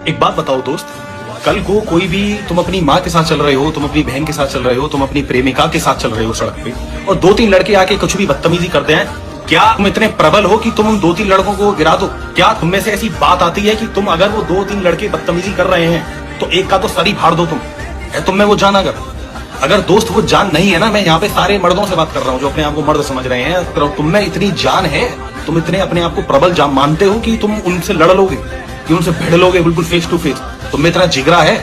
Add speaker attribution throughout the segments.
Speaker 1: एक बात बताओ दोस्त, कल को कोई भी तुम अपनी माँ के साथ चल रहे हो, तुम अपनी बहन के साथ चल रहे हो, तुम अपनी प्रेमिका के साथ चल रहे हो सड़क पे, और दो तीन लड़के आके कुछ भी बदतमीजी करते हैं, क्या तुम इतने प्रबल हो कि तुम उन दो तीन लड़कों को गिरा दो? क्या तुम में से ऐसी बात आती है कि तुम अगर वो दो तीन लड़के बदतमीजी कर रहे हैं तो एक का तो सर ही फाड़ दो? तुम है तुम में वो जान? अगर दोस्त वो जान नहीं है ना, मैं यहाँ पे सारे मर्दों से बात कर रहा हूँ जो अपने आप को मर्द समझ रहे हैं, तो तुम में इतनी जान है, तुम इतने अपने आप को प्रबल जान मानते हो कि तुम उनसे लड़ लोगे, कि उनसे भिड़ लोगे बिल्कुल फेस टू फेस? तुम में इतना जिगरा है?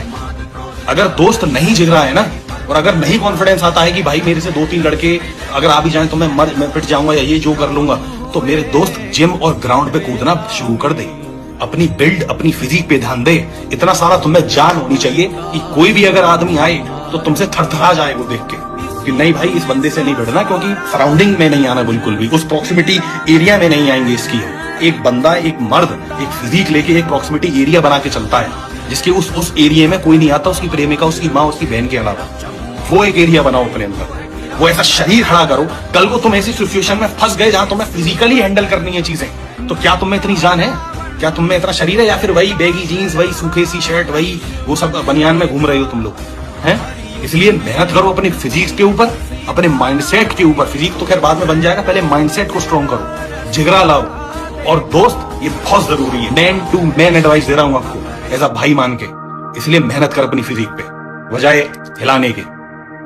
Speaker 1: अगर दोस्त नहीं जिगरा है ना, और अगर नहीं कॉन्फिडेंस आता है कि भाई मेरे से दो तीन लड़के अगर आ भी जाए तो मैं पिट जाऊंगा या ये जो कर लूंगा, तो मेरे दोस्त जिम और ग्राउंड पे कूदना शुरू कर दे, अपनी बिल्ड अपनी फिजिक पे ध्यान दे। इतना सारा तुम्हें जान होनी चाहिए कि कोई भी अगर आदमी आए तो तुमसे थरथरा जाए वो देख के कि नहीं भाई इस बंदे से नहीं भिड़ना, क्योंकि सराउंडिंग में नहीं आना, बिल्कुल भी उस प्रॉक्सिमिटी एरिया में नहीं आएंगे इसकी। एक बंदा, एक मर्द एक फिजिक लेके एक प्रॉक्सिमिटी एरिया बना के चलता है जिसके उस एरिया में कोई नहीं आता, उसकी प्रेमिका, उसकी माँ, उसकी बहन के अलावा। वो एक एरिया बनाओ अपने अंदर, वो ऐसा शरीर खड़ा करो, कल को तुम ऐसी सिचुएशन में फंस गए जहां तुम्हें फिजिकली हैंडल करनी है चीजें, तो क्या तुम में इतनी जान है? क्या तुम में इतना शरीर है? या फिर वही बैगी जीन्स, वही सूखे सी शर्ट, वही वो सब बनियान में घूम रहे हो तुम लोग हैं? इसलिए मेहनत करो अपनी फिजिक्स के ऊपर, अपने माइंडसेट के ऊपर। फिजिक तो खैर बाद में बन जाएगा, पहले माइंडसेट को स्ट्रॉन्ग करो, जिगरा लाओ। और दोस्त ये बहुत जरूरी है, मैन टू मैन एडवाइस दे रहा हूं आपको एज अ भाई मान के। इसलिए मेहनत कर अपनी फिजिक पे, बजाय हिलाने के।